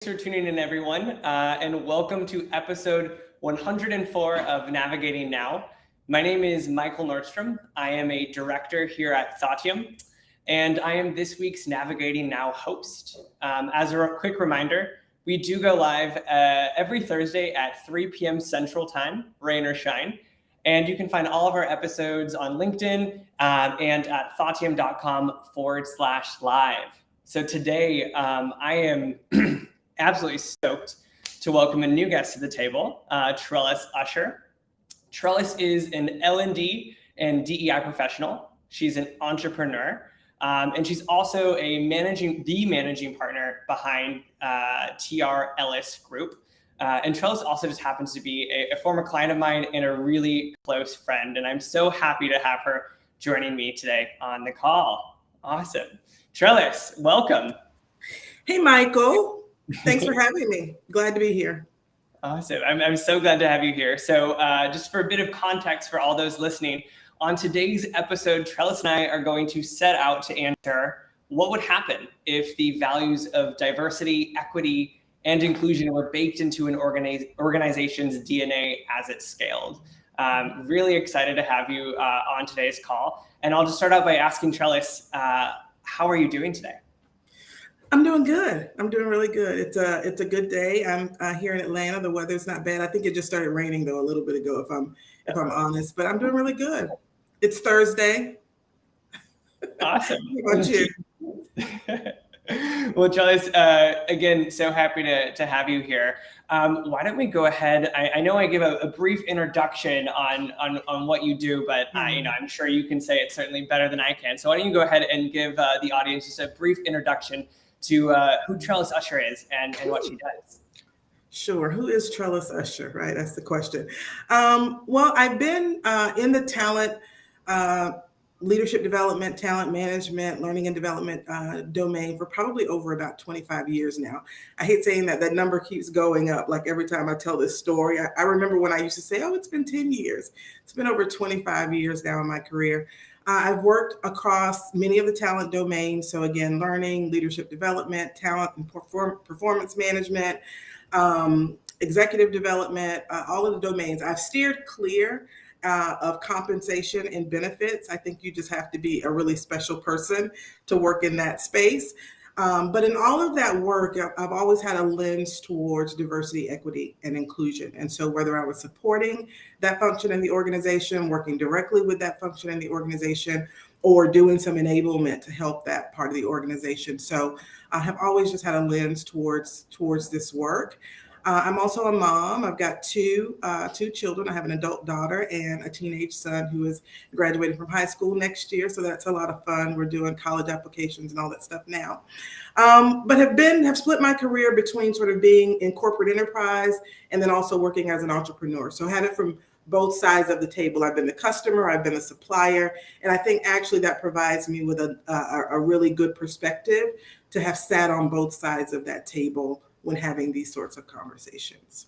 For tuning in, everyone, and welcome to episode 104 of Navigating Now. My name is Michael Nordstrom. I am a director here at Thoughtium, and I am this week's Navigating Now host. As a quick reminder, we do go live every Thursday at 3 p.m. Central Time, rain or shine. And you can find all of our episodes on LinkedIn and at thoughttium.com/live. So today I am absolutely stoked to welcome a new guest to the table, Trellis Usher. Trellis is an L&D and DEI professional. She's an entrepreneur, and she's also the managing partner behind ELLIS Group. And Trellis also just happens to be a former client of mine and a really close friend. And I'm so happy to have her joining me today on the call. Awesome. Trellis, welcome. Hey, Michael. Thanks for having me. Glad to be here. Awesome. I'm so glad to have you here. So just for a bit of context for all those listening, on today's episode, Trellis and I are going to set out to answer what would happen if the values of diversity, equity, and inclusion were baked into an organization's DNA as it scaled. Really excited to have you on today's call. And I'll just start out by asking Trellis, how are you doing today? I'm doing good. I'm doing really good. It's a good day. I'm here in Atlanta. The weather's not bad. I think it just started raining though a little bit ago, if I'm honest. But I'm doing really good. It's Thursday. Awesome. How about you? Well, Trellis, again, so happy to have you here. Why don't we go ahead? I know I give a brief introduction on what you do, but I'm sure you can say it certainly better than I can. So why don't you go ahead and give the audience just a brief introduction to who Trellis Usher is and what she does. Sure. Who is Trellis Usher, right? That's the question. Well, I've been in the talent, leadership development, talent management, learning and development domain for probably over about 25 years now. I hate saying that number keeps going up. Like every time I tell this story, I remember when I used to say, oh, it's been 10 years. It's been over 25 years now in my career. I've worked across many of the talent domains. So again, learning, leadership development, talent and performance management, executive development, all of the domains. I've steered clear of compensation and benefits. I think you just have to be a really special person to work in that space. But in all of that work, I've always had a lens towards diversity, equity, and inclusion. And so whether I was supporting that function in the organization, working directly with that function in the organization, or doing some enablement to help that part of the organization. So I have always just had a lens towards this work. I'm also a mom. I've got two children. I have an adult daughter and a teenage son who is graduating from high school next year. So that's a lot of fun. We're doing college applications and all that stuff now. But have split my career between sort of being in corporate enterprise and then also working as an entrepreneur. So I had it from both sides of the table. I've been the customer, I've been the supplier. And I think actually that provides me with a really good perspective to have sat on both sides of that table when having these sorts of conversations.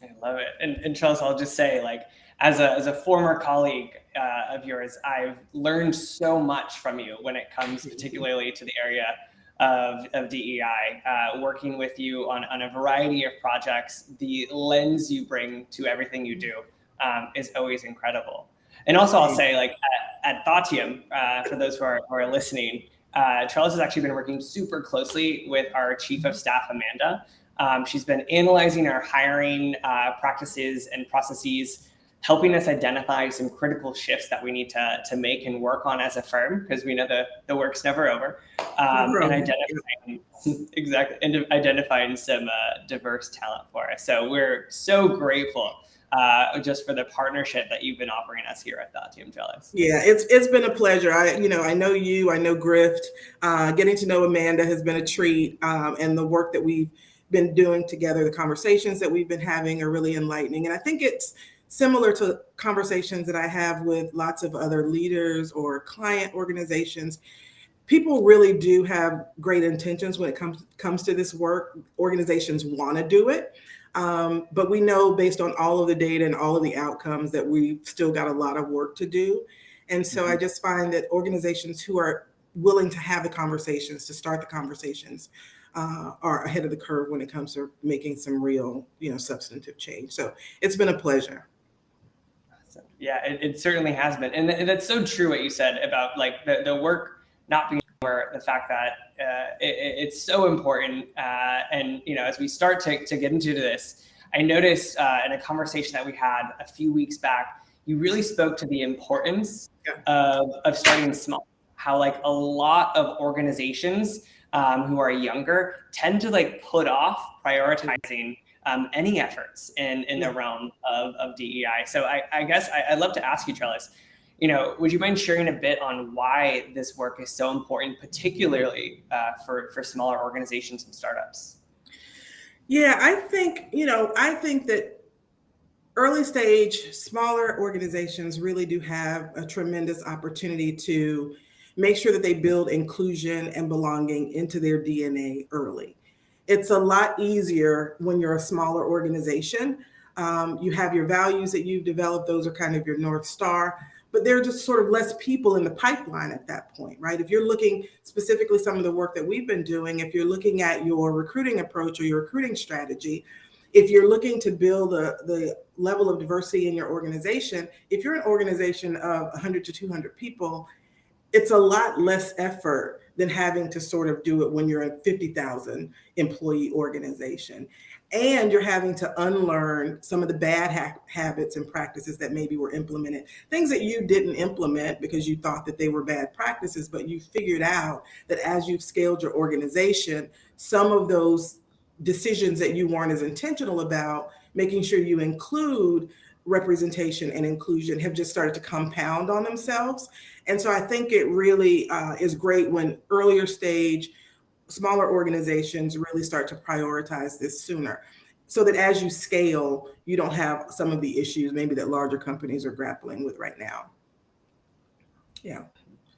I love it. And Trellis, I'll just say, like, as a former colleague of yours, I've learned so much from you when it comes particularly to the area of DEI, working with you on a variety of projects. The lens you bring to everything you do is always incredible. And also I'll say, like, at Thoughtium, for those who are listening, Trellis has actually been working super closely with our chief of staff, Amanda. She's been analyzing our hiring practices and processes, helping us identify some critical shifts that we need to make and work on as a firm, because we know the work's never over. And identifying some diverse talent for us. So we're so grateful just for the partnership that you've been offering us here at Thoughtium, Trellis. Yeah, it's been a pleasure. I know you, I know Grift. Getting to know Amanda has been a treat, and the work that we've been doing together, the conversations that we've been having are really enlightening. And I think it's similar to conversations that I have with lots of other leaders or client organizations. People really do have great intentions when it comes to this work. Organizations want to do it. But we know based on all of the data and all of the outcomes that we've still got a lot of work to do. And so I just find that organizations who are willing to have the conversations, to start the conversations, are ahead of the curve when it comes to making some real, substantive change. So it's been a pleasure. Yeah, it certainly has been. And that's so true what you said about like the work not being over, the fact that it's so important. And, as we start to get into this, I noticed in a conversation that we had a few weeks back, you really spoke to the importance of starting small, how like a lot of organizations who are younger tend to like put off prioritizing any efforts in the realm of DEI. So I guess I'd love to ask you, Trellis, would you mind sharing a bit on why this work is so important, particularly for smaller organizations and startups? Yeah, I think that early stage, smaller organizations really do have a tremendous opportunity to make sure that they build inclusion and belonging into their DNA early. It's a lot easier when you're a smaller organization. You have your values that you've developed, those are kind of your North Star, but there are just sort of less people in the pipeline at that point, right? If you're looking specifically some of the work that we've been doing, if you're looking at your recruiting approach or your recruiting strategy, if you're looking to build the level of diversity in your organization, if you're an organization of 100 to 200 people, it's a lot less effort than having to sort of do it when you're a 50,000 employee organization. And you're having to unlearn some of the bad habits and practices that maybe were implemented, things that you didn't implement because you thought that they were bad practices, but you figured out that as you've scaled your organization, some of those decisions that you weren't as intentional about, making sure you include representation and inclusion, have just started to compound on themselves. And so I think it really is great when earlier stage, smaller organizations really start to prioritize this sooner, so that as you scale, you don't have some of the issues maybe that larger companies are grappling with right now. Yeah.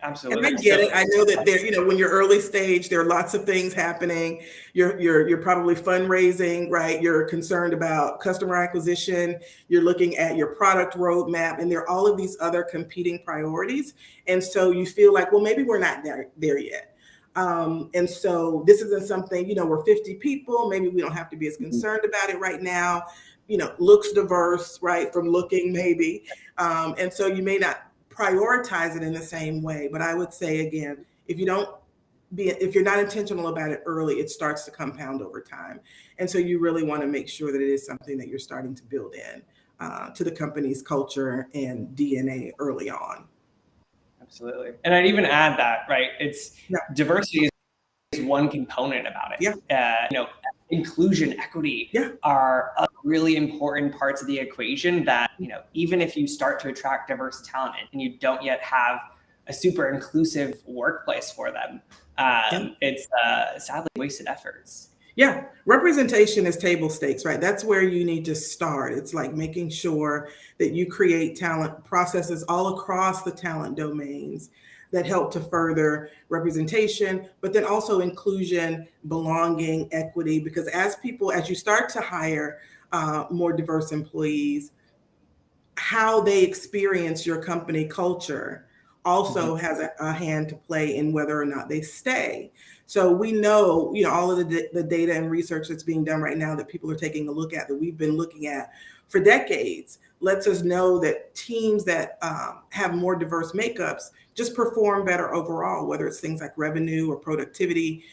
Absolutely. And I get it. I know that there, when you're early stage, there are lots of things happening. You're probably fundraising, right? You're concerned about customer acquisition. You're looking at your product roadmap, and there are all of these other competing priorities. And so you feel like, well, maybe we're not there yet. And so this isn't something, we're 50 people. Maybe we don't have to be as concerned about it right now. Looks diverse, right? From looking maybe. And so you may not prioritize it in the same way. But I would say, again, if you're not intentional about it early, it starts to compound over time. And so you really want to make sure that it is something that you're starting to build in to the company's culture and DNA early on. Absolutely. And I'd even add that, right? Diversity is one component about it. Yeah. Inclusion, equity are really important parts of the equation that, even if you start to attract diverse talent and you don't yet have a super inclusive workplace for them, it's sadly wasted efforts. Yeah. Representation is table stakes, right? That's where you need to start. It's like making sure that you create talent processes all across the talent domains that help to further representation, but then also inclusion, belonging, equity, because as you start to hire more diverse employees, how they experience your company culture also has a hand to play in whether or not they stay. So we know, all of the data and research that's being done right now that people are taking a look at, that we've been looking at for decades, lets us know that teams that have more diverse makeups just perform better overall, whether it's things like revenue or productivity,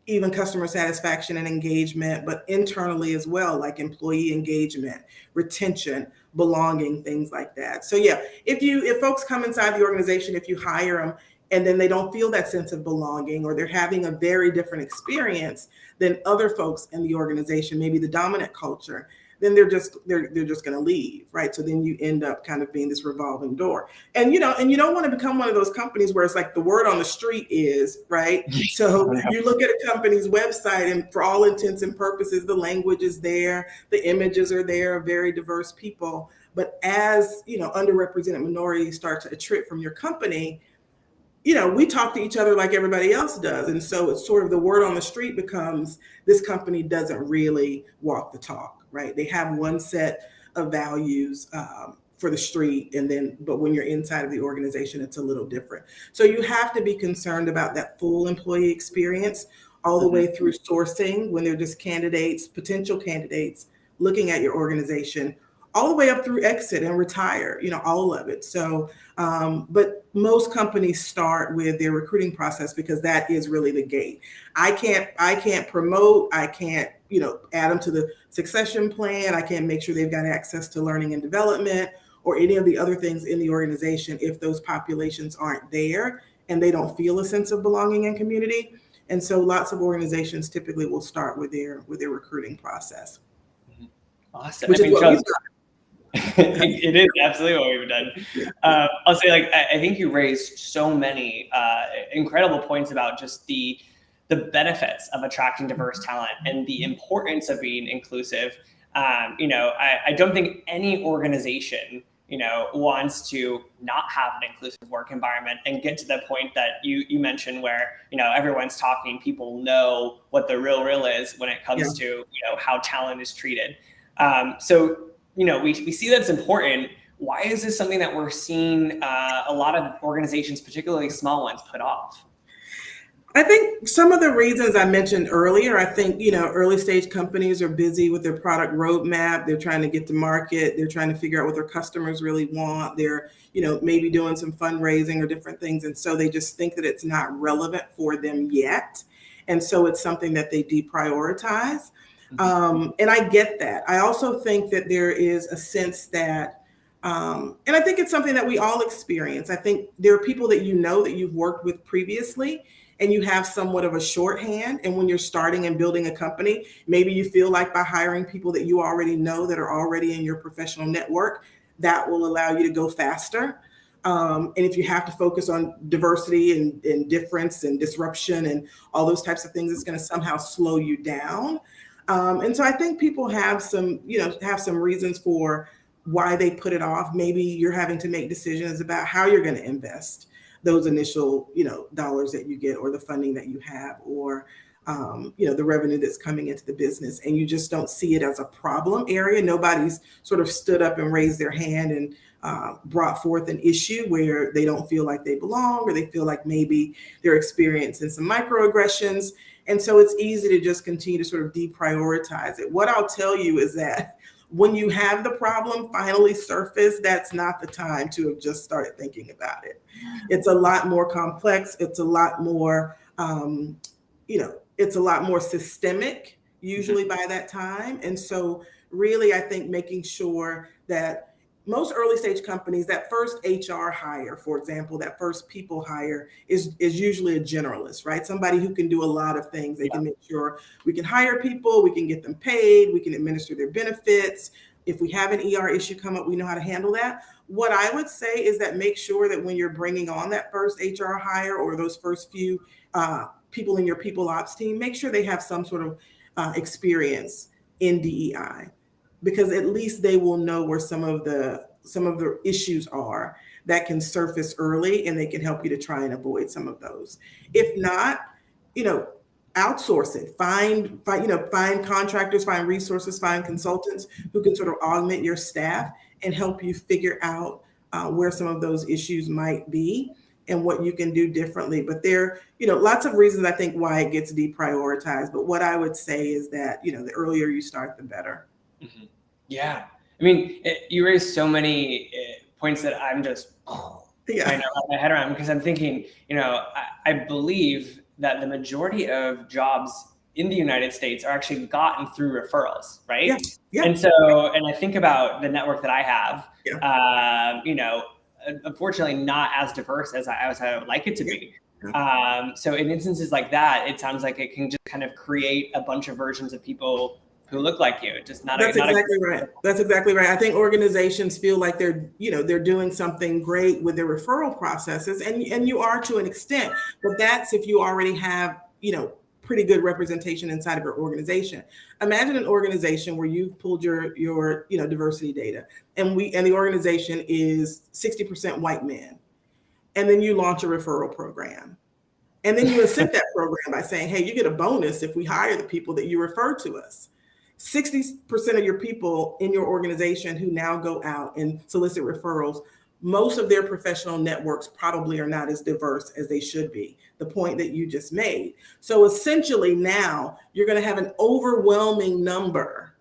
even customer satisfaction and engagement, but internally as well, like employee engagement, retention, belonging, things like that. So yeah, if folks come inside the organization, if you hire them and then they don't feel that sense of belonging, or they're having a very different experience than other folks in the organization, maybe the dominant culture, then they're just going to leave, right? So then you end up kind of being this revolving door, and you don't want to become one of those companies where it's like the word on the street is, right? So you look at a company's website, and for all intents and purposes, the language is there, the images are there of very diverse people, but as underrepresented minorities start to attrit from your company, we talk to each other like everybody else does. And so it's sort of the word on the street becomes, this company doesn't really walk the talk, right? They have one set of values for the street, but when you're inside of the organization, it's a little different. So you have to be concerned about that full employee experience, all the way through sourcing when they're just candidates, potential candidates, looking at your organization, all the way up through exit and retire, all of it. So, but most companies start with their recruiting process because that is really the gate. I can't promote, I can't, add them to the succession plan. I can't make sure they've got access to learning and development or any of the other things in the organization if those populations aren't there and they don't feel a sense of belonging and community. And so lots of organizations typically will start with their recruiting process. Awesome. Which is what we've done. It is absolutely what we've done. I'll say, I think you raised so many incredible points about just the benefits of attracting diverse talent and the importance of being inclusive. I don't think any organization wants to not have an inclusive work environment and get to the point that you mentioned where, everyone's talking, people know what the real is when it comes to, how talent is treated. So, we see that's important. Why is this something that we're seeing a lot of organizations, particularly small ones, put off? I think some of the reasons I mentioned earlier, I think, early stage companies are busy with their product roadmap. They're trying to get to market. They're trying to figure out what their customers really want. They're, maybe doing some fundraising or different things. And so they just think that it's not relevant for them yet. And so it's something that they deprioritize. And I get that. I also think that there is a sense that, and I think it's something that we all experience. I think there are people that that you've worked with previously, and you have somewhat of a shorthand. And when you're starting and building a company, maybe you feel like by hiring people that you already know that are already in your professional network, that will allow you to go faster. And if you have to focus on diversity and difference and disruption and all those types of things, it's going to somehow slow you down. And so I think people have some reasons for why they put it off. Maybe you're having to make decisions about how you're going to invest those initial, dollars that you get or the funding that you have or, the revenue that's coming into the business. And you just don't see it as a problem area. Nobody's sort of stood up and raised their hand and brought forth an issue where they don't feel like they belong or they feel like maybe they're experiencing some microaggressions. And so it's easy to just continue to sort of deprioritize it. What I'll tell you is that when you have the problem finally surface, that's not the time to have just started thinking about it. It's a lot more complex. It's a lot more, it's a lot more systemic usually by that time. And so really, I think making sure that most early stage companies, that first HR hire, for example, that first people hire is usually a generalist, right? Somebody who can do a lot of things. They can make sure we can hire people, we can get them paid, we can administer their benefits. If we have an ER issue come up, we know how to handle that. What I would say is that make sure that when you're bringing on that first HR hire or those first few people in your people ops team, make sure they have some sort of experience in DEI. Because at least they will know where some of the issues are that can surface early, and they can help you to try and avoid some of those. If not, outsource it. Find contractors, find resources, find consultants who can sort of augment your staff and help you figure out where some of those issues might be and what you can do differently. But there, lots of reasons I think why it gets deprioritized. But what I would say is that, the earlier you start, the better. Mm-hmm. Yeah. I mean, you raised so many points that I'm just trying to wrap my head around because I'm thinking, I believe that the majority of jobs in the United States are actually gotten through referrals, right? Yeah. Yeah. And I think about the network that I have, unfortunately not as diverse as I would like it to be. So in instances like that, it sounds like it can just kind of create a bunch of versions of people who look like you. Just not. That's exactly right. That's exactly right. I think organizations feel like they're doing something great with their referral processes, and you are to an extent, but that's if you already have, pretty good representation inside of your organization. Imagine an organization where you've pulled your diversity data, and the organization is 60% white men, and then you launch a referral program. And then you incent that program by saying, hey, you get a bonus if we hire the people that you refer to us. 60% of your people in your organization who now go out and solicit referrals most of their professional networks probably are not as diverse as they should be, the point that you just made. So essentially now you're going to have an overwhelming number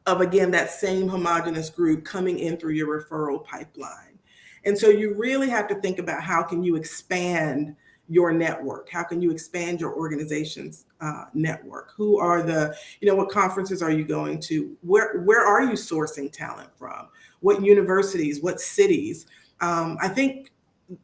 of, again, that same homogenous group coming in through your referral pipeline. And so you really have to think about how can you expand your network? How can you expand your organization's network? Who are the, what conferences are you going to? Where are you sourcing talent from? What universities, what cities? I think,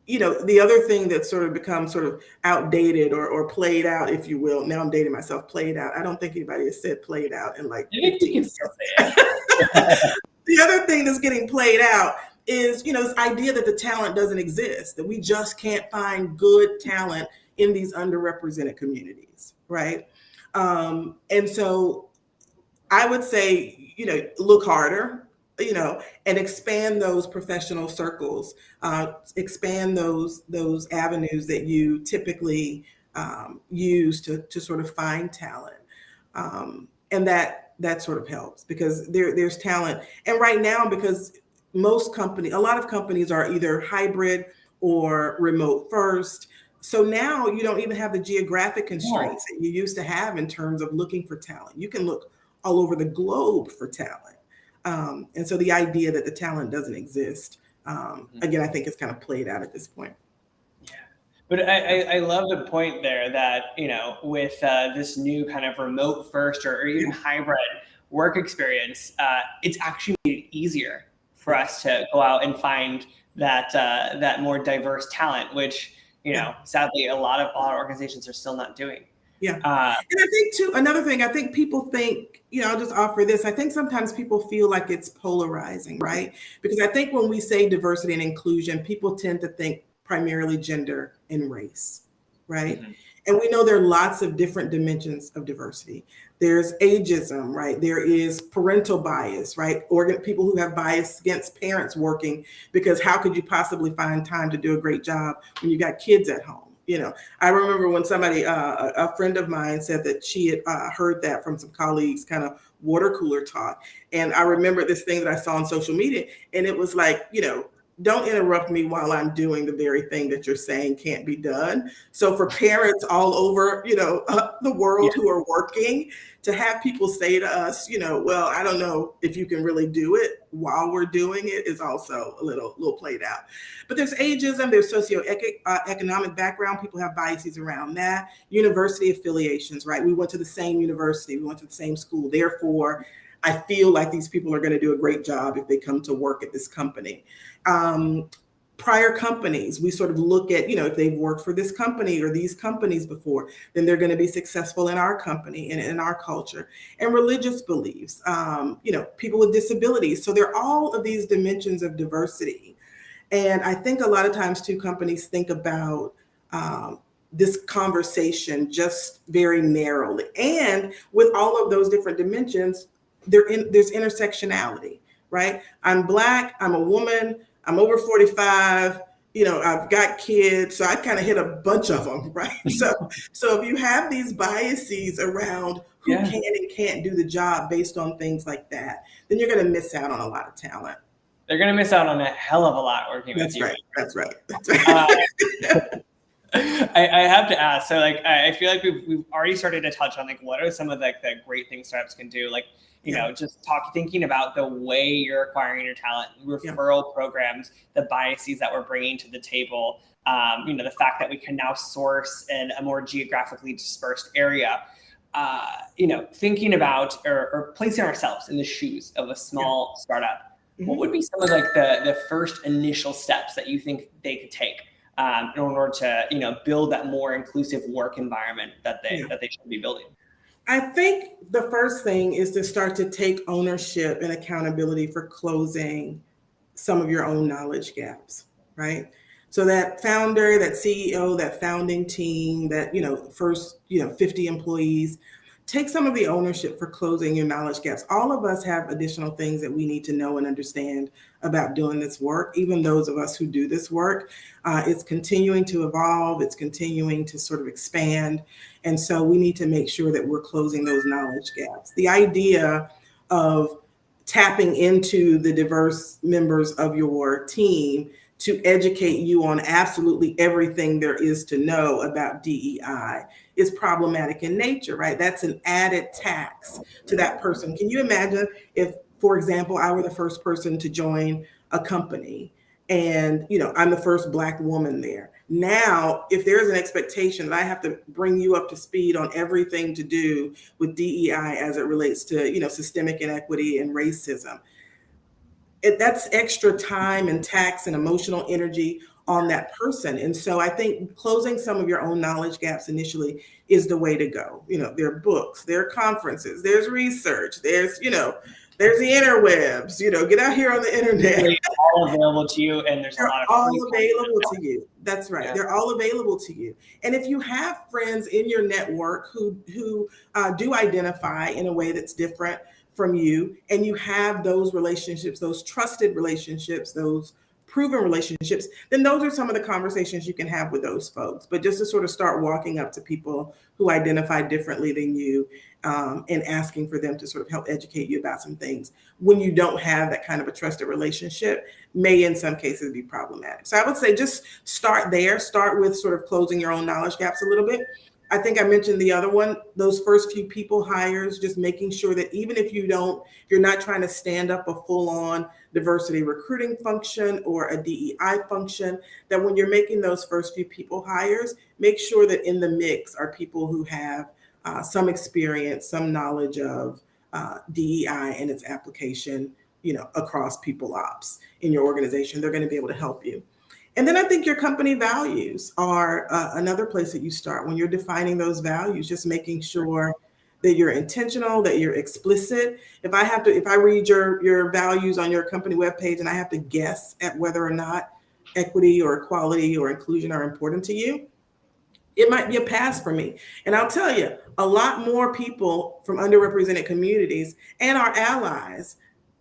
the other thing that sort of becomes sort of outdated or played out, if you will, now I'm dating myself, played out. I don't think anybody has said played out in like 15 years. The other thing that's getting played out is, this idea that the talent doesn't exist, that we just can't find good talent in these underrepresented communities, right? And so I would say, look harder, and expand those professional circles, expand those avenues that you typically use to sort of find talent. And that sort of helps because there's talent. And right now, because a lot of companies are either hybrid or remote first. So now you don't even have the geographic constraints that you used to have in terms of looking for talent. You can look all over the globe for talent. And so the idea that the talent doesn't exist, again, I think it's kind of played out at this point. Yeah, but I love the point there that, with this new kind of remote first or even hybrid work experience, it's actually made it easier for us to go out and find that more diverse talent, which, sadly, a lot of organizations are still not doing. Yeah. And I think too, another thing, I think people think, I'll just offer this. I think sometimes people feel like it's polarizing, right? Because I think when we say diversity and inclusion, people tend to think primarily gender and race, right? Mm-hmm. And we know there are lots of different dimensions of diversity. There's ageism, right? There is parental bias, right? Or people who have bias against parents working, because how could you possibly find time to do a great job when you got kids at home? I remember when somebody, a friend of mine said that she had heard that from some colleagues, kind of water cooler talk. And I remember this thing that I saw on social media, and it was like, don't interrupt me while I'm doing the very thing that you're saying can't be done. So for parents all over, the world who are working, to have people say to us, well, I don't know if you can really do it while we're doing it, is also a little played out. But there's ageism, there's socioeconomic background. People have biases around that. University affiliations, right? We went to the same university, we went to the same school. Therefore, I feel like these people are going to do a great job if they come to work at this company. Prior companies, we sort of look at, if they've worked for this company or these companies before, then they're going to be successful in our company and in our culture. And religious beliefs, people with disabilities. So there are all of these dimensions of diversity. And I think a lot of times too, companies think about this conversation just very narrowly. And with all of those different dimensions, there's intersectionality, right? I'm Black, I'm a woman, I'm over 45, I've got kids, so I kind of hit a bunch of them, right? So if you have these biases around who can and can't do the job based on things like that, then you're going to miss out on a lot of talent. They're going to miss out on a hell of a lot working with you. That's right. I have to ask, so I feel like we've already started to touch on what are some of the great things startups can do, just thinking about the way you're acquiring your talent, referral programs, the biases that we're bringing to the table, the fact that we can now source in a more geographically dispersed area, thinking about or placing ourselves in the shoes of a small startup. Mm-hmm. What would be some of the first initial steps that you think they could take in order to build that more inclusive work environment that they should be building? I think the first thing is to start to take ownership and accountability for closing some of your own knowledge gaps, right? So that founder, that CEO, that founding team, that first 50 employees, take some of the ownership for closing your knowledge gaps. All of us have additional things that we need to know and understand about doing this work. Even those of us who do this work, it's continuing to evolve. It's continuing to sort of expand. And so we need to make sure that we're closing those knowledge gaps. The idea of tapping into the diverse members of your team to educate you on absolutely everything there is to know about DEI is problematic in nature, right? That's an added tax to that person. Can you imagine if, for example, I were the first person to join a company and, I'm the first Black woman there. Now, if there's an expectation that I have to bring you up to speed on everything to do with DEI as it relates to, systemic inequity and racism, that's extra time and tax and emotional energy on that person. And so I think closing some of your own knowledge gaps initially is the way to go. There are books, there are conferences, there's research, there's the interwebs, get out here on the internet. They're all available to you, and there's a lot of all available to you. That's right. Yeah. They're all available to you. And if you have friends in your network who do identify in a way that's different from you, and you have those relationships, those trusted relationships, those proven relationships, then those are some of the conversations you can have with those folks. But just to sort of start walking up to people who identify differently than you, and asking for them to sort of help educate you about some things when you don't have that kind of a trusted relationship may in some cases be problematic. So I would say just start there, start with sort of closing your own knowledge gaps a little bit. I think I mentioned the other one, those first few people hires, just making sure that even if you're not trying to stand up a full-on diversity recruiting function or a DEI function, that when you're making those first few people hires, make sure that in the mix are people who have some experience, some knowledge of DEI and its application, across people ops in your organization. They're going to be able to help you. And then I think your company values are another place that you start when you're defining those values, just making sure that you're intentional, that you're explicit. If I read your values on your company webpage and I have to guess at whether or not equity or equality or inclusion are important to you, it might be a pass for me. And I'll tell you, a lot more people from underrepresented communities and our allies,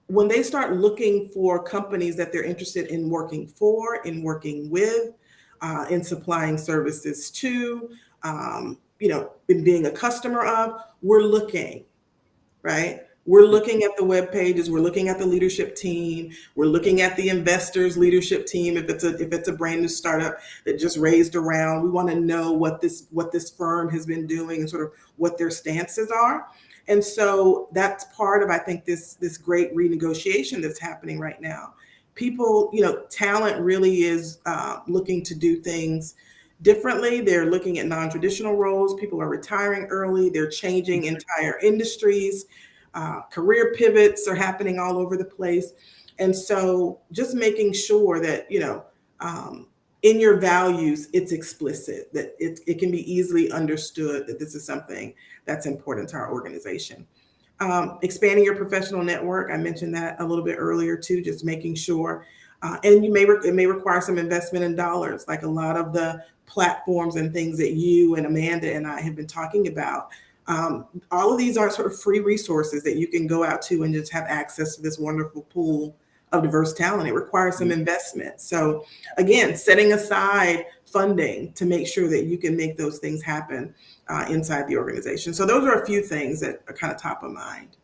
when they start looking for companies that they're interested in working for, in working with, in supplying services to, in being a customer of, we're looking, right? We're looking at the web pages, we're looking at the leadership team, we're looking at the investors leadership team. If it's a brand new startup that just raised a round, we want to know what this firm has been doing and sort of what their stances are. And so that's part of, I think, this great renegotiation that's happening right now. People, talent really is looking to do things differently. They're looking at non-traditional roles. People are retiring early. They're changing entire industries. Career pivots are happening all over the place. And so just making sure that, in your values, it's explicit, that it can be easily understood that this is something that's important to our organization. Expanding your professional network, I mentioned that a little bit earlier too, just making sure, and it may require some investment in dollars, like a lot of the platforms and things that you and Amanda and I have been talking about. All of these are sort of free resources that you can go out to and just have access to this wonderful pool of diverse talent. It requires some investment. So again, setting aside funding to make sure that you can make those things happen inside the organization. So those are a few things that are kind of top of mind.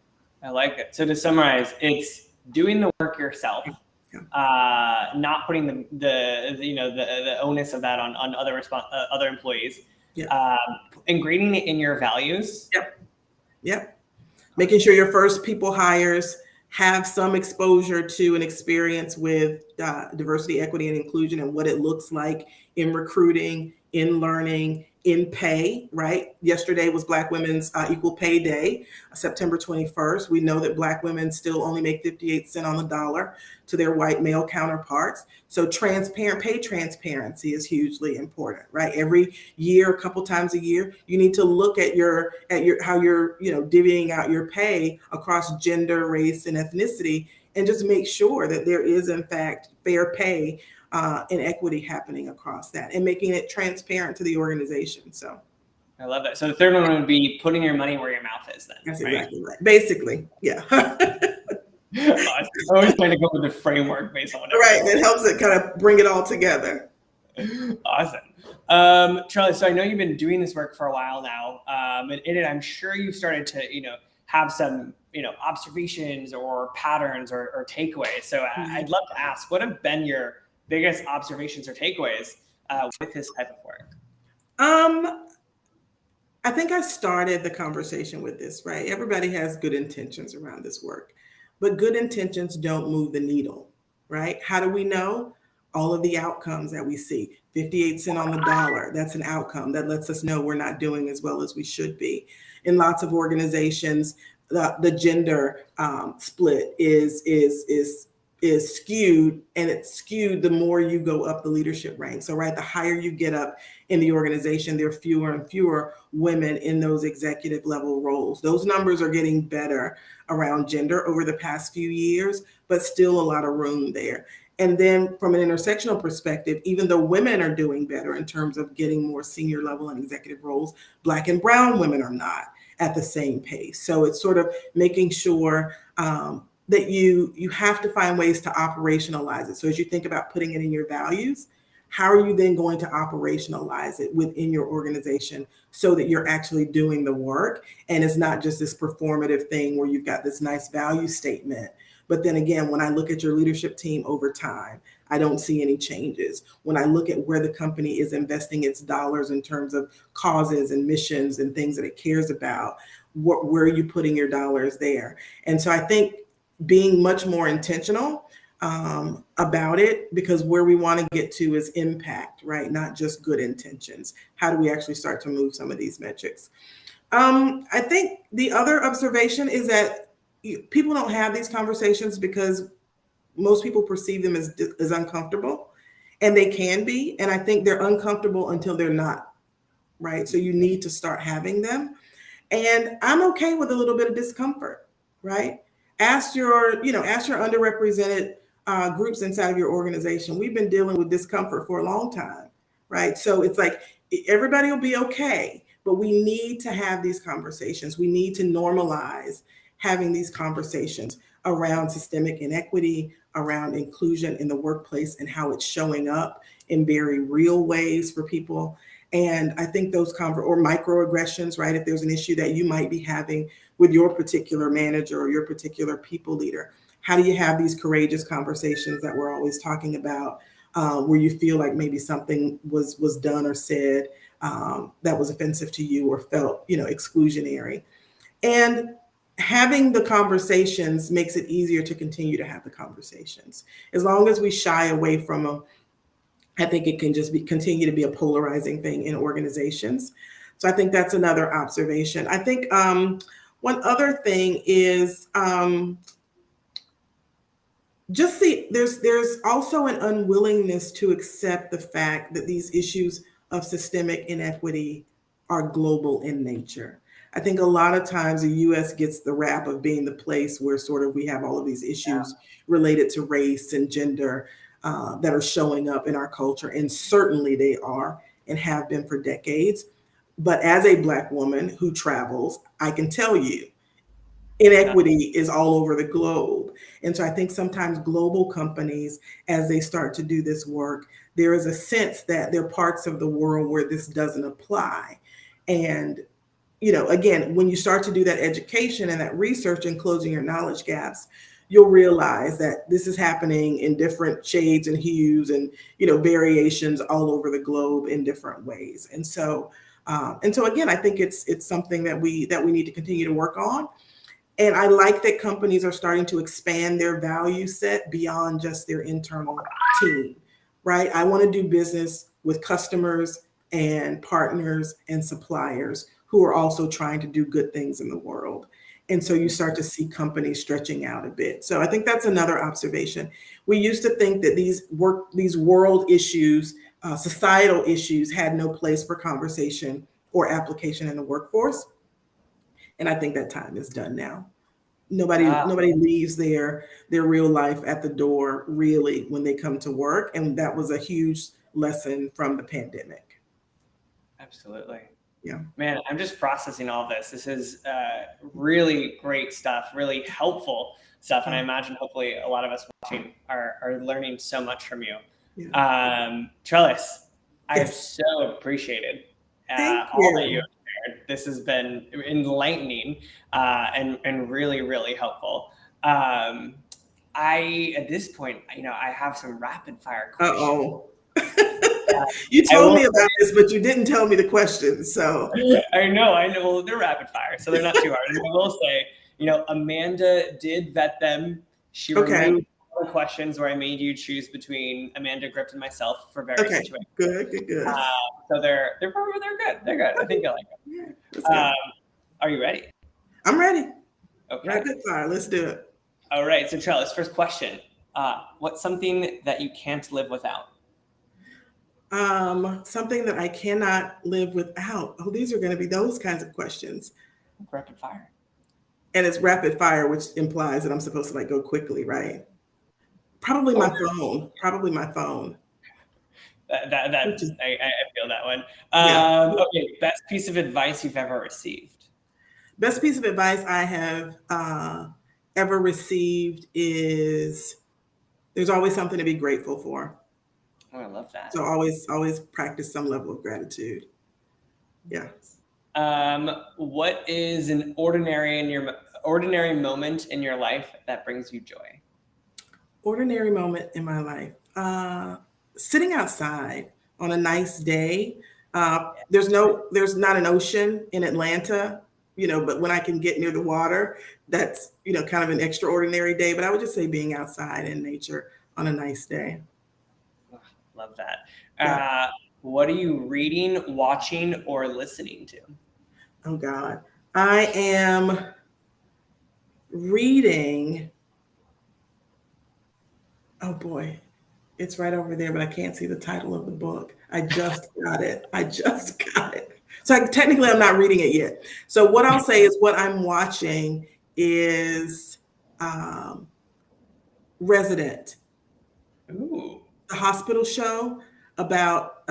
I like it. So to summarize, it's doing the work yourself, not putting the onus of that on other employees. Ingraining it in your values. Yep. Making sure your first people hires have some exposure to and experience with diversity, equity, and inclusion and what it looks like in recruiting, in learning, in pay, right? Yesterday was Black Women's Equal Pay Day, September 21st. We know that Black women still only make 58 cents on the dollar to their white male counterparts. So pay transparency is hugely important, right? Every year, a couple times a year, you need to look at how you're divvying out your pay across gender, race, and ethnicity, and just make sure that there is in fact fair pay and equity happening across that, and making it transparent to the organization. So I love that. So the third one would be putting your money where your mouth is then. That's exactly right. Basically, yeah. I'm always trying to go with the framework based on whatever. Right, that helps it kind of bring it all together. Awesome. Charlie, so I know you've been doing this work for a while now, and I'm sure you've started to, have some, observations or patterns or takeaways. So I'd love to ask, what have been your biggest observations or takeaways with this type of work? I think I started the conversation with this, right? Everybody has good intentions around this work, but good intentions don't move the needle, right? How do we know? All of the outcomes that we see. 58 cents on the dollar, that's an outcome that lets us know we're not doing as well as we should be. In lots of organizations, the gender split is skewed, and it's skewed the more you go up the leadership rank. So, right, the higher you get up in the organization, there are fewer and fewer women in those executive level roles. Those numbers are getting better around gender over the past few years, but still a lot of room there. And then from an intersectional perspective, even though women are doing better in terms of getting more senior level and executive roles, Black and brown women are not at the same pace. So it's sort of making sure that you have to find ways to operationalize it. So as you think about putting it in your values, how are you then going to operationalize it within your organization so that you're actually doing the work and it's not just this performative thing where you've got this nice value statement. But then again, when I look at your leadership team over time, I don't see any changes. When I look at where the company is investing its dollars in terms of causes and missions and things that it cares about, where are you putting your dollars there? And so I think being much more intentional about it, because where we want to get to is impact, right? Not just good intentions. How do we actually start to move some of these metrics? I think the other observation is that people don't have these conversations because most people perceive them as uncomfortable, and they can be. And I think they're uncomfortable until they're not, right? So you need to start having them. And I'm okay with a little bit of discomfort, right? Ask your underrepresented groups inside of your organization. We've been dealing with discomfort for a long time, right? So it's like everybody will be okay, but we need to have these conversations. We need to normalize having these conversations around systemic inequity, around inclusion in the workplace and how it's showing up in very real ways for people. And I think those or microaggressions, right? If there's an issue that you might be having with your particular manager or your particular people leader, how do you have these courageous conversations that we're always talking about, where you feel like maybe something was done or said that was offensive to you or felt, exclusionary? And having the conversations makes it easier to continue to have the conversations. As long as we shy away from them, I think it can just continue to be a polarizing thing in organizations. So I think that's another observation. I think one other thing is there's also an unwillingness to accept the fact that these issues of systemic inequity are global in nature. I think a lot of times the US gets the rap of being the place where sort of we have all of these issues related to race and gender that are showing up in our culture. And certainly they are and have been for decades. But as a Black woman who travels, I can tell you, inequity is all over the globe. And so I think sometimes global companies, as they start to do this work, there is a sense that there are parts of the world where this doesn't apply. And again, when you start to do that education and that research and closing your knowledge gaps, you'll realize that this is happening in different shades and hues and variations all over the globe in different ways. And so again, I think it's something that we need to continue to work on. And I like that companies are starting to expand their value set beyond just their internal team, right? I want to do business with customers and partners and suppliers who are also trying to do good things in the world. And so you start to see companies stretching out a bit. So I think that's another observation. We used to think that these world issues, societal issues had no place for conversation or application in the workforce. And I think that time is done now. Nobody leaves their real life at the door really when they come to work. And that was a huge lesson from the pandemic. Absolutely. Yeah. Man, I'm just processing all this. This is really great stuff, really helpful stuff. And I imagine hopefully a lot of us watching are learning so much from you. Yeah. Trellis, I have so appreciated all that you have shared. This has been enlightening and really, really helpful. At this point, I have some rapid fire questions. Uh-oh. Yeah. You told me about this, but you didn't tell me the questions. So I know. Well, they're rapid fire, so they're not too hard. And I will say, Amanda did vet them. She removed all the questions where I made you choose between Amanda, Gript, and myself for various situations. Good. So they're good. They're good. I think I like them. Yeah, are you ready? I'm ready. Okay. Rapid fire. Let's do it. All right. So Trellis, first question. What's something that you can't live without? Something that I cannot live without. Oh, these are going to be those kinds of questions. Rapid fire. And it's rapid fire, which implies that I'm supposed to go quickly, right? Probably my phone. I feel that one. Okay. Best piece of advice you've ever received. Best piece of advice I have ever received is there's always something to be grateful for. Oh, I love that. So always practice some level of gratitude. Yeah. What is an ordinary moment in your life that brings you joy? Ordinary moment in my life. Sitting outside on a nice day. There's not an ocean in Atlanta, but when I can get near the water, that's, kind of an extraordinary day. But I would just say being outside in nature on a nice day. Love that. Yeah. What are you reading, watching, or listening to? Oh, God. I am reading. Oh, boy. It's right over there, but I can't see the title of the book. I just got it. So technically, I'm not reading it yet. So what I'll say is what I'm watching is Resident. Ooh. The hospital show about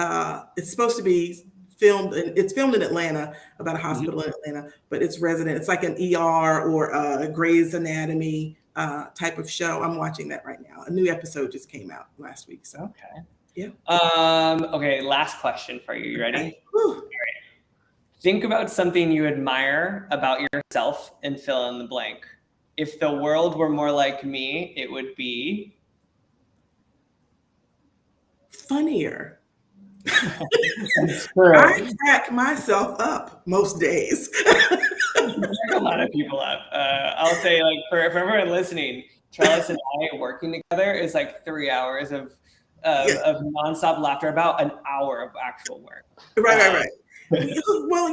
it's supposed to be filmed in Atlanta, about a hospital in Atlanta, but it's Resident. It's like an ER or a Grey's Anatomy type of show. I'm watching that right now. A new episode just came out last week. So okay. Yeah. Okay, last question for you. You ready? Okay. All right. Think about something you admire about yourself and fill in the blank. If the world were more like me, it would be funnier. I crack myself up most days. A lot of people up. I'll say, for everyone listening, Trellis and I working together is 3 hours of nonstop laughter, about an hour of actual work. Right. Well,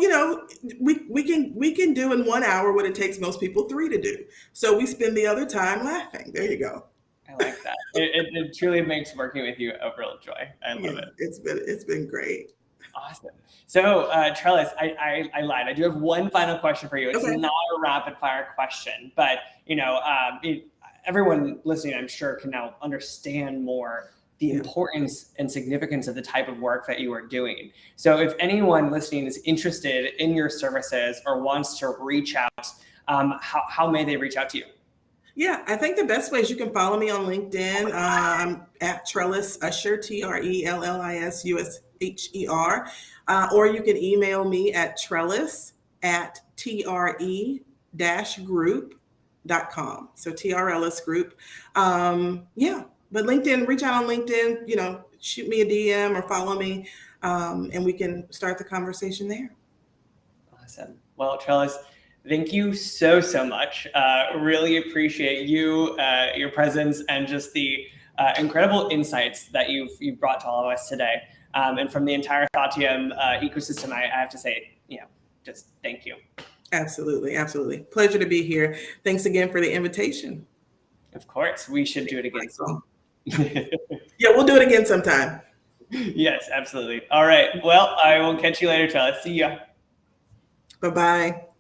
we can do in 1 hour what it takes most people 3 to do. So we spend the other time laughing. There you go. I like that. It truly makes working with you a real joy. I love it. It's been great. Awesome. So Trellis, I lied. I do have one final question for you. It's not a rapid fire question, but everyone listening, I'm sure, can now understand more the importance and significance of the type of work that you are doing. So if anyone listening is interested in your services or wants to reach out, how may they reach out to you? Yeah, I think the best way is you can follow me on LinkedIn. I'm at Trellis Usher, TRELLIS USHER, or you can email me at trellis@tre-group.com. So TRLS Group. But LinkedIn, reach out on LinkedIn, shoot me a DM or follow me, and we can start the conversation there. Awesome. Well, Trellis, thank you so much. Really appreciate you, your presence, and just the incredible insights that you've brought to all of us today. And from the entire Thoughtium ecosystem, I have to say, just thank you. Absolutely. Pleasure to be here. Thanks again for the invitation. Of course, we should do it again soon. Yeah, we'll do it again sometime. Yes, absolutely. All right. Well, I will catch you later, Trellis. See ya. Bye-bye.